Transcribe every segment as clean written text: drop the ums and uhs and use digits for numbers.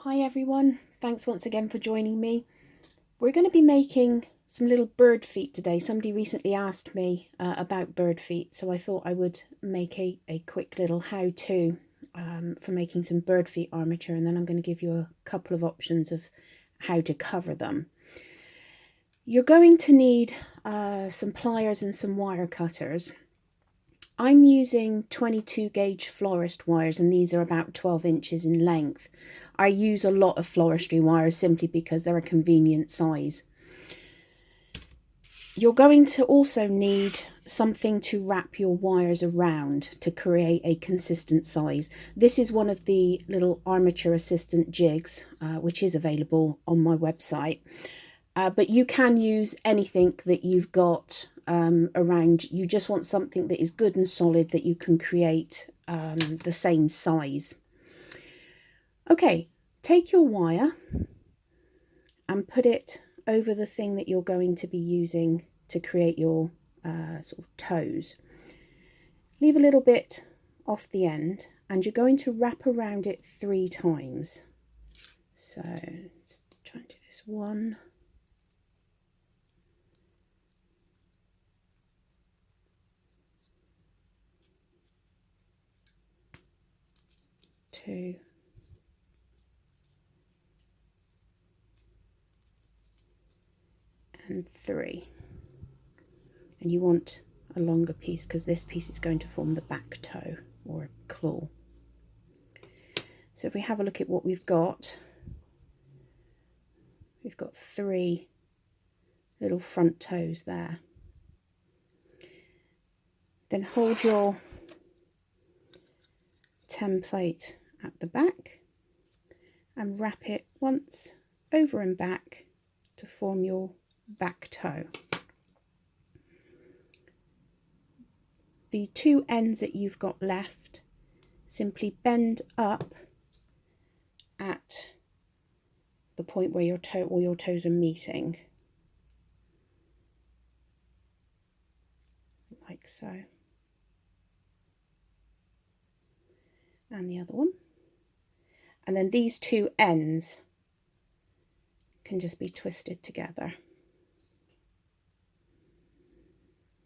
Hi everyone, thanks once again for joining me. We're going to be making some little bird feet today. Somebody recently asked me about bird feet, so I thought I would make a quick little how-to for making some bird feet armature, and then I'm going to give you a couple of options of how to cover them. You're going to need some pliers and some wire cutters. I'm using 22 gauge florist wires, and these are about 12 inches in length. I use a lot of floristry wires simply because they're a convenient size. You're going to also need something to wrap your wires around to create a consistent size. This is one of the little Armature Assistant jigs, which is available on my website. But you can use anything that you've got around. You just want something that is good and solid that you can create the same size. Okay, take your wire and put it over the thing that you're going to be using to create your sort of toes. Leave a little bit off the end and you're going to wrap around it 3 times. So let's try and do this. 1, 2, and 3. And you want a longer piece because this piece is going to form the back toe or claw. So if we have a look at what we've got 3 little front toes there. Then hold your template at the back and wrap it once over and back to form your back toe. The 2 ends that you've got left, simply bend up at the point where your toes are meeting, like so. And the other one. And then these 2 ends can just be twisted together.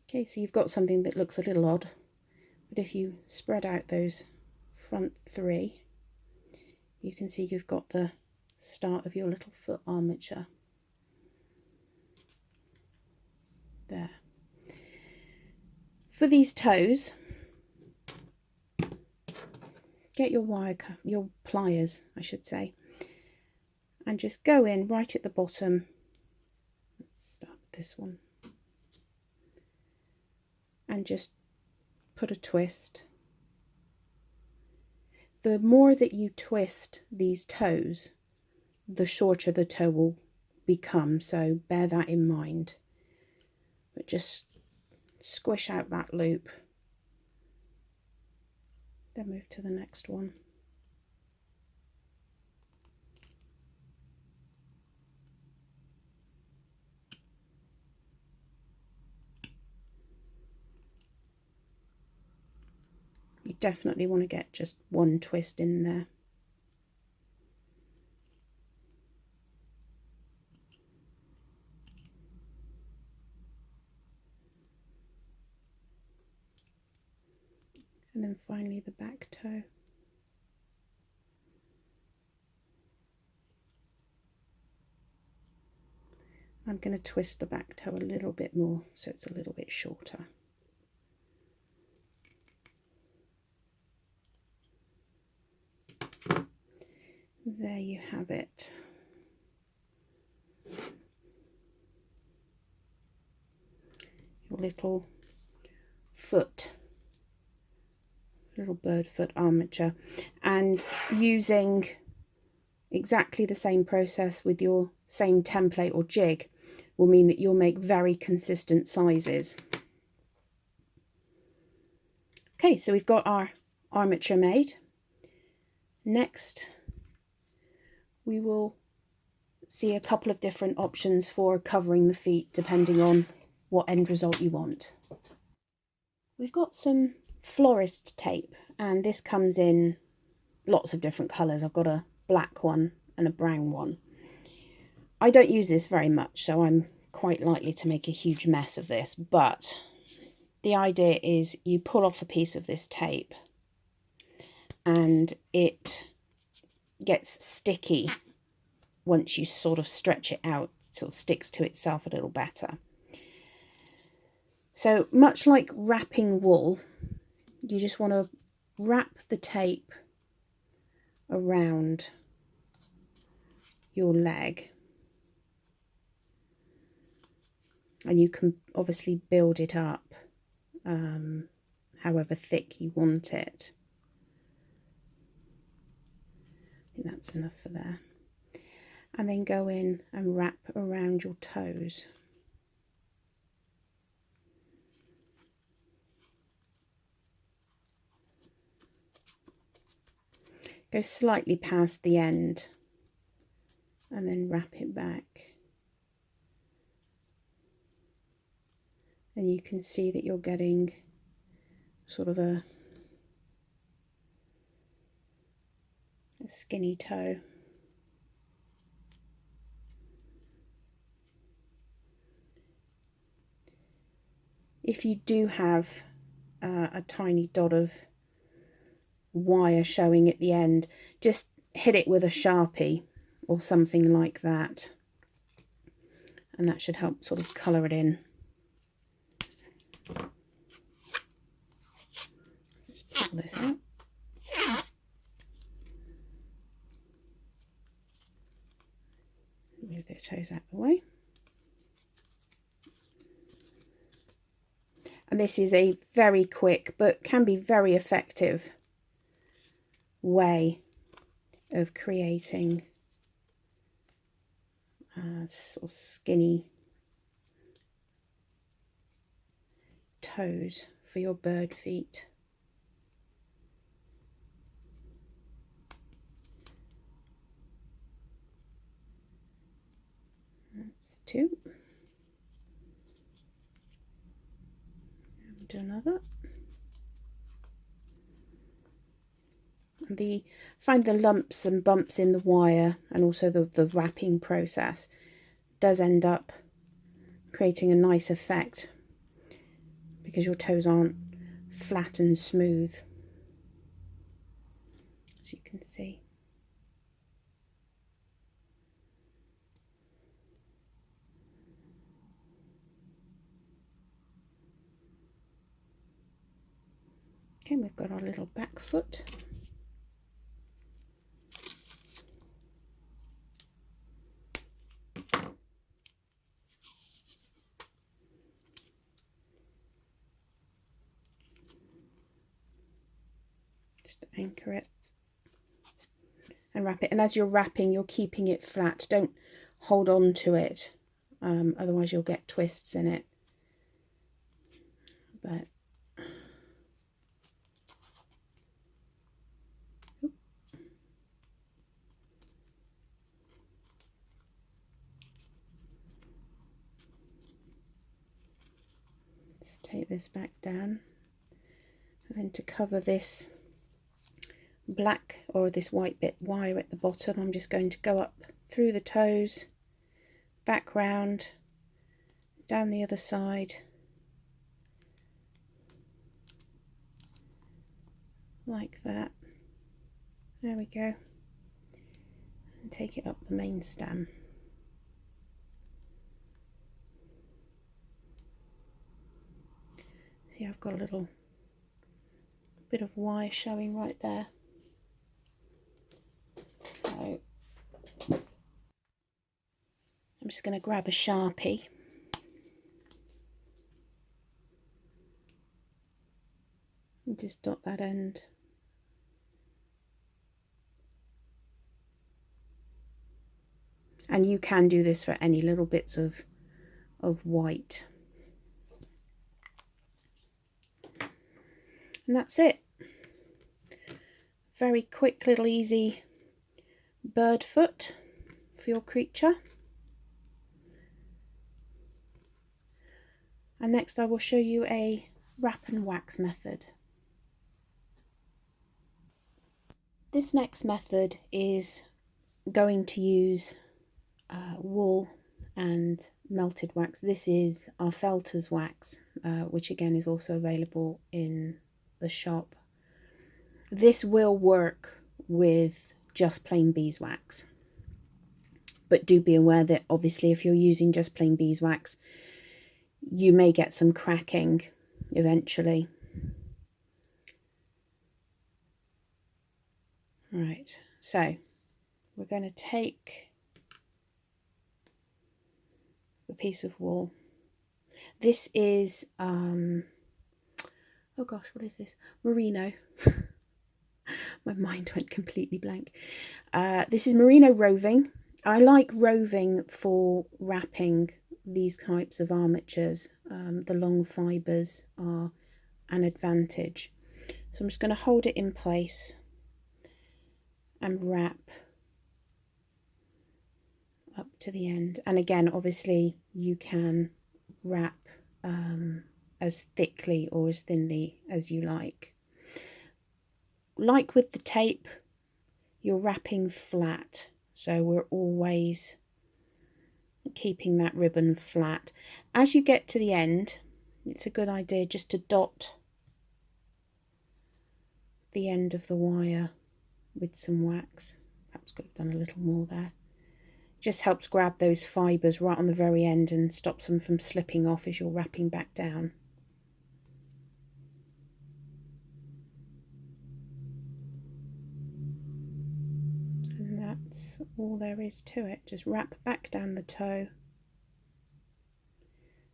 Okay, so you've got something that looks a little odd, but if you spread out those front 3, you can see you've got the start of your little foot armature there. For these toes, get your pliers, I should say, and just go in right at the bottom. Let's start with this one. And just put a twist. The more that you twist these toes, the shorter the toe will become, so bear that in mind. But just squish out that loop. Then move to the next one. You definitely want to get just one twist in there. And then finally the back toe. I'm going to twist the back toe a little bit more so it's a little bit shorter. There you have it. Your little foot, little bird foot armature, and using exactly the same process with your same template or jig will mean that you'll make very consistent sizes. Okay, so we've got our armature made. Next, we will see a couple of different options for covering the feet depending on what end result you want. We've got some florist tape, and this comes in lots of different colours. I've got a black one and a brown one. I don't use this very much, so I'm quite likely to make a huge mess of this, but the idea is you pull off a piece of this tape and it gets sticky once you sort of stretch it out, it sort of sticks to itself a little better. So much like wrapping wool, you just want to wrap the tape around your leg, and you can obviously build it up however thick you want it. I think that's enough for there. And then go in and wrap around your toes. Go slightly past the end and then wrap it back. And you can see that you're getting sort of a skinny toe. If you do have a tiny dot of wire showing at the end, just hit it with a Sharpie or something like that, and that should help sort of colour it in. Just pull this out. Move the toes out of the way. And this is a very quick but can be very effective way of creating sort of skinny toes for your bird feet. That's two. Do another. And find the lumps and bumps in the wire, and also the wrapping process does end up creating a nice effect because your toes aren't flat and smooth, as you can see. Okay, we've got our little back foot. Just anchor it and wrap it. And as you're wrapping, you're keeping it flat. Don't hold on to it, otherwise you'll get twists in it. But just take this back down, and then to cover this black or this white bit wire at the bottom, I'm just going to go up through the toes, back round, down the other side, like that. There we go. And take it up the main stem. See, I've got a little bit of wire showing right there. So I'm just going to grab a Sharpie and just dot that end. And you can do this for any little bits of white. And that's it. Very quick little easy bird foot for your creature. And next I will show you a wrap and wax method. This next method is going to use wool and melted wax. This is our felter's wax, which again is also available in the shop. This will work with just plain beeswax, but do be aware that obviously if you're using just plain beeswax, you may get some cracking eventually. Right, so we're going to take a piece of wool. This is oh gosh, what is this? Merino. My mind went completely blank. This is merino roving. I like roving for wrapping these types of armatures. The long fibres are an advantage. So I'm just going to hold it in place and wrap up to the end. And again, obviously you can wrap as thickly or as thinly as you like. Like with the tape, you're wrapping flat, so we're always keeping that ribbon flat. As you get to the end, it's a good idea just to dot the end of the wire with some wax. Perhaps could have done a little more there. Just helps grab those fibres right on the very end and stops them from slipping off as you're wrapping back down. And that's all there is to it. Just wrap back down the toe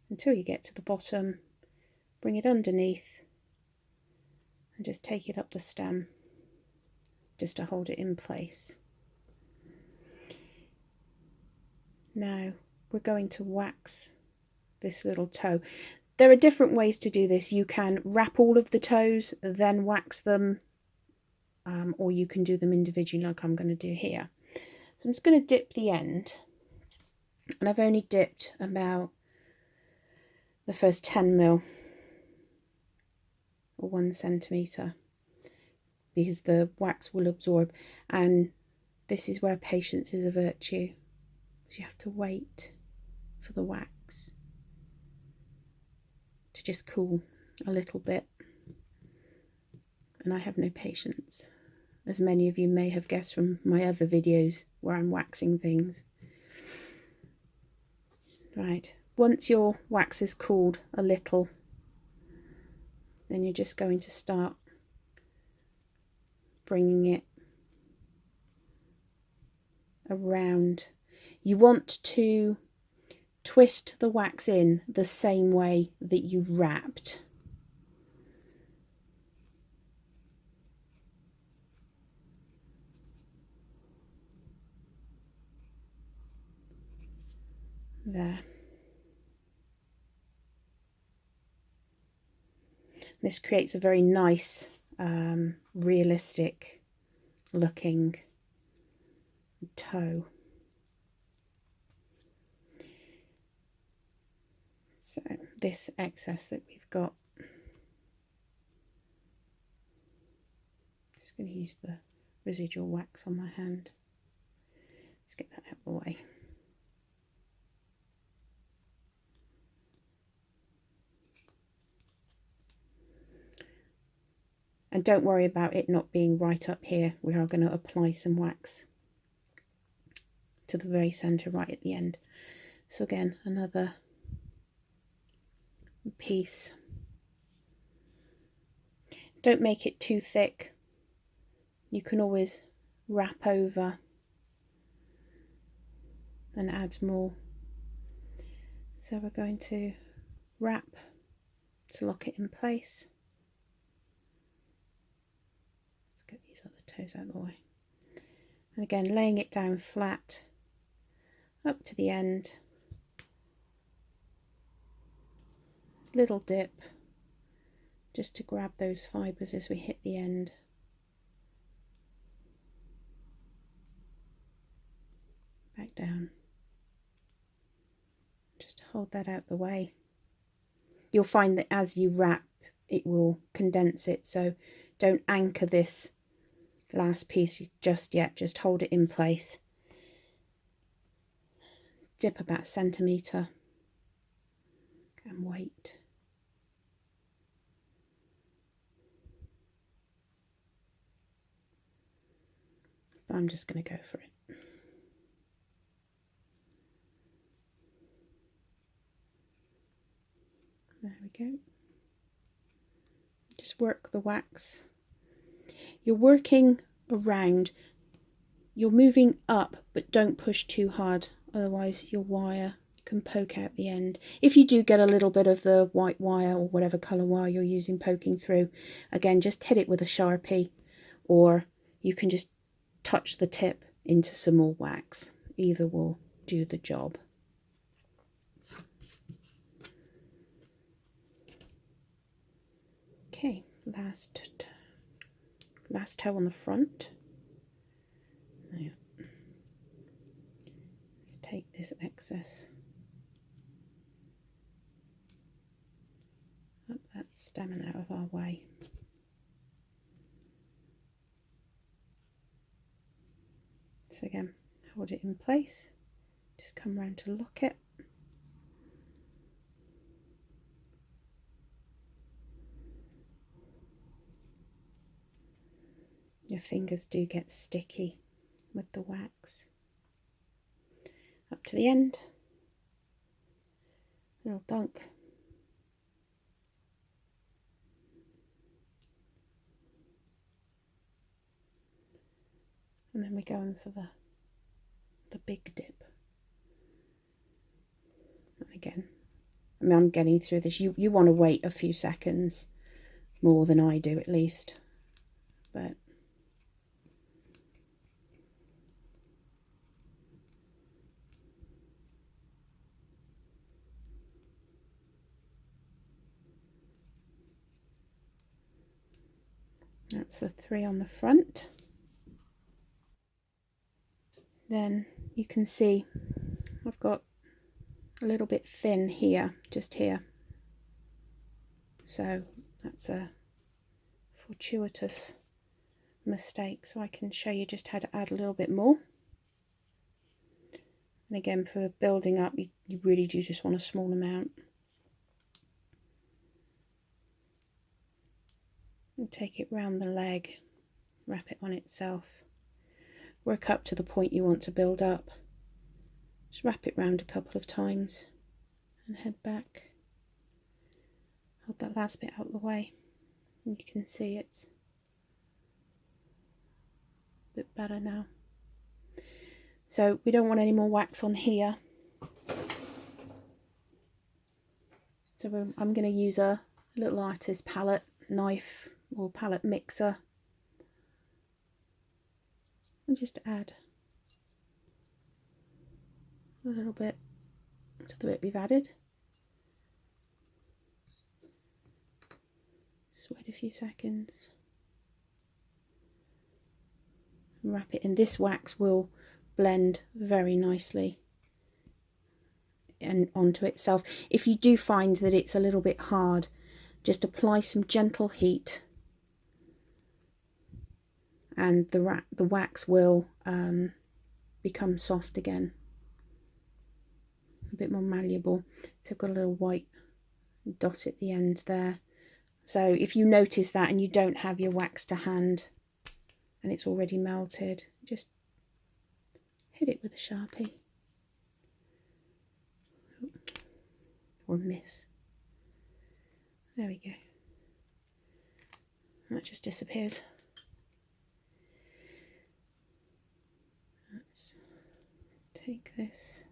until you get to the bottom, bring it underneath and just take it up the stem just to hold it in place. Now we're going to wax this little toe. There are different ways to do this. You can wrap all of the toes, then wax them, or you can do them individually like I'm going to do here. So I'm just going to dip the end, and I've only dipped about the first 10 mil or 1 centimetre because the wax will absorb, and this is where patience is a virtue. You have to wait for the wax to just cool a little bit, and I have no patience, as many of you may have guessed from my other videos where I'm waxing things. Right, once your wax is cooled a little, then you're just going to start bringing it around. You want to twist the wax in the same way that you wrapped. There. This creates a very nice, realistic looking toe. So this excess that we've got, just going to use the residual wax on my hand. Let's get that out of the way. And don't worry about it not being right up here. We are going to apply some wax to the very centre right at the end. So again, another piece. Don't make it too thick. You can always wrap over and add more. So we're going to wrap to lock it in place. Let's get these other toes out of the way. And again, laying it down flat up to the end. Little dip just to grab those fibres as we hit the end. Back down. Just hold that out the way. You'll find that as you wrap, it will condense it, so don't anchor this last piece just yet. Just hold it in place dip about a centimetre and wait. But I'm just going to go for it. There we go. Just work the wax. You're working around, you're moving up, but don't push too hard, otherwise your wire can poke out the end. If you do get a little bit of the white wire or whatever colour wire you're using poking through, again, just hit it with a Sharpie, or you can just touch the tip into some more wax. Either will do the job. Okay, last toe on the front. Now, let's take this excess. Let that stamina out of our way. So again, hold it in place. Just come round to lock it. Your fingers do get sticky with the wax. Up to the end, little dunk. And then we go in for the big dip. And again, I mean, I'm getting through this. You want to wait a few seconds, more than I do at least, but that's the 3 on the front. Then you can see I've got a little bit thin here, just here. So that's a fortuitous mistake. So I can show you just how to add a little bit more. And again, for building up, you really do just want a small amount. And take it round the leg, wrap it on itself. Work up to the point you want to build up. Just wrap it round a couple of times and head back. Hold that last bit out of the way. And you can see it's a bit better now. So we don't want any more wax on here. So I'm going to use a little artist palette knife or palette mixer. And just add a little bit to the bit we've added. Just wait a few seconds. And wrap it in. This wax will blend very nicely and onto itself. If you do find that it's a little bit hard, just apply some gentle heat and the wax will become soft again, a bit more malleable. So I've got a little white dot at the end there. So if you notice that and you don't have your wax to hand and it's already melted, just hit it with a Sharpie or miss. There we go. That just disappeared. Let's take this,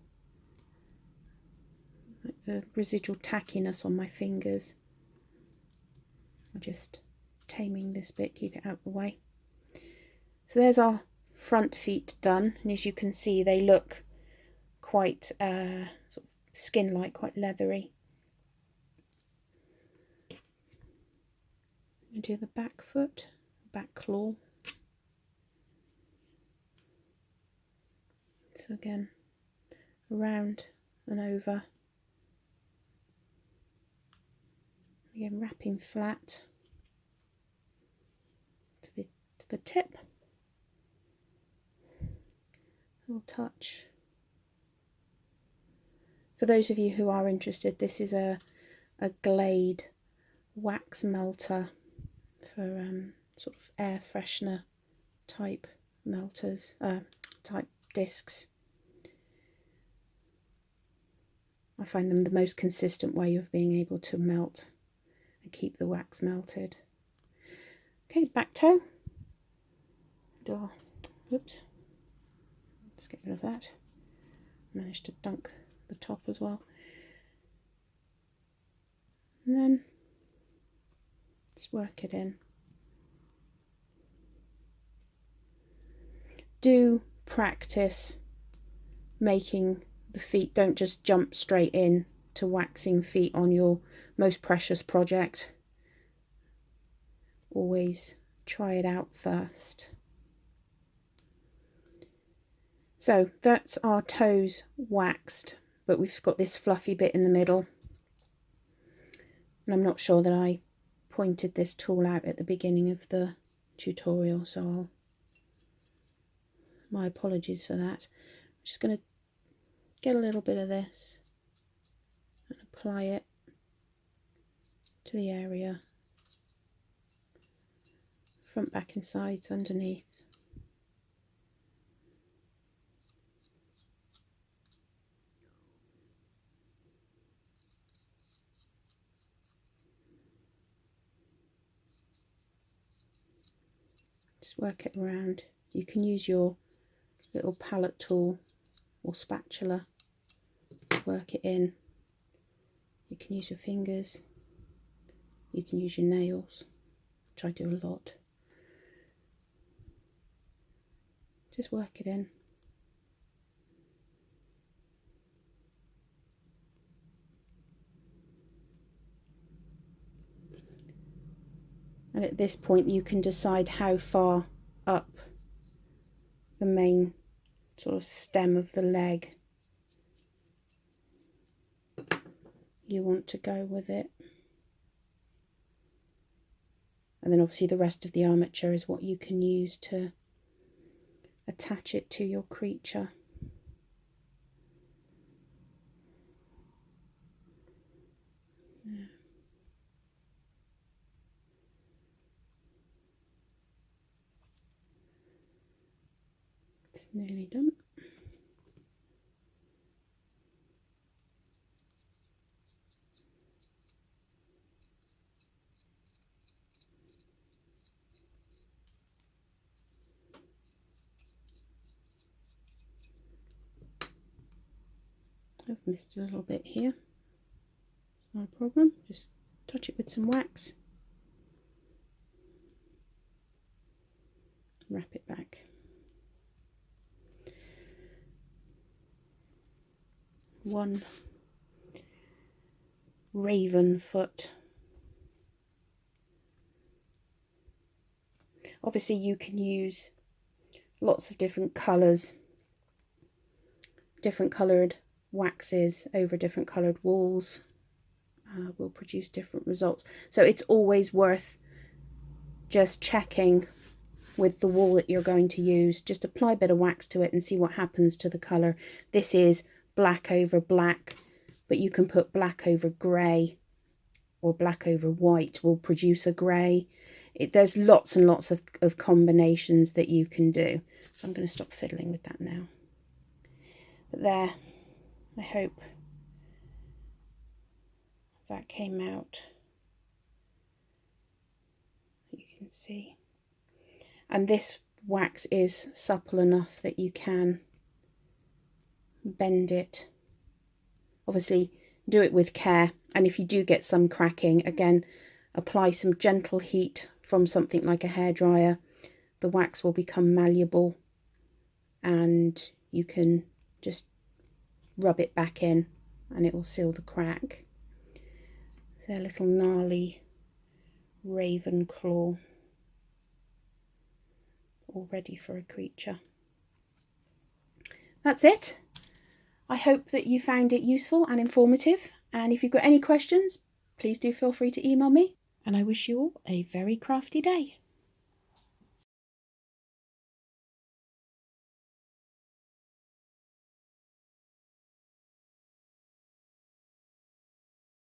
like the residual tackiness on my fingers. I'm just taming this bit, keep it out of the way. So there's our front feet done, and as you can see they look quite sort of skin-like, quite leathery. We do the back foot, back claw. So again, around and over. Again, wrapping flat to the tip. A little touch For those of you who are interested, this is a Glade wax melter for sort of air freshener type melters, type discs. I find them the most consistent way of being able to melt and keep the wax melted. Okay, back toe. Oops. Let's get rid of that. Managed to dunk the top as well. And then let's work it in. Do practice making the feet. Don't just jump straight in to waxing feet on your most precious project. Always try it out first. So that's our toes waxed, but we've got this fluffy bit in the middle. And I'm not sure that I pointed this tool out at the beginning of the tutorial, so my apologies for that. I'm just going to get a little bit of this and apply it to the area, front, back and sides underneath. Just work it around. You can use your little palette tool or spatula to work it in. You can use your fingers. You can use your nails, which I do a lot. Just work it in. And at this point you can decide how far up the main sort of stem of the leg you want to go with it. And then obviously the rest of the armature is what you can use to attach it to your creature. Yeah. It's nearly done. I've missed a little bit here. It's not a problem. Just touch it with some wax. Wrap it back. One raven foot. Obviously you can use lots of different colours, different coloured waxes over different coloured walls will produce different results. So it's always worth just checking with the wall that you're going to use. Just apply a bit of wax to it and see what happens to the colour. This is black over black, but you can put black over grey or black over white will produce a grey. There's lots and lots of combinations that you can do. So I'm going to stop fiddling with that now. But there, I hope that came out. You can see. And this wax is supple enough that you can bend it. Obviously, do it with care. And if you do get some cracking, again, apply some gentle heat from something like a hairdryer. The wax will become malleable and you can just rub it back in and it will seal the crack. It's a little gnarly raven claw, all ready for a creature. That's it. I hope that you found it useful and informative, and if you've got any questions, please do feel free to email me, and I wish you all a very crafty day.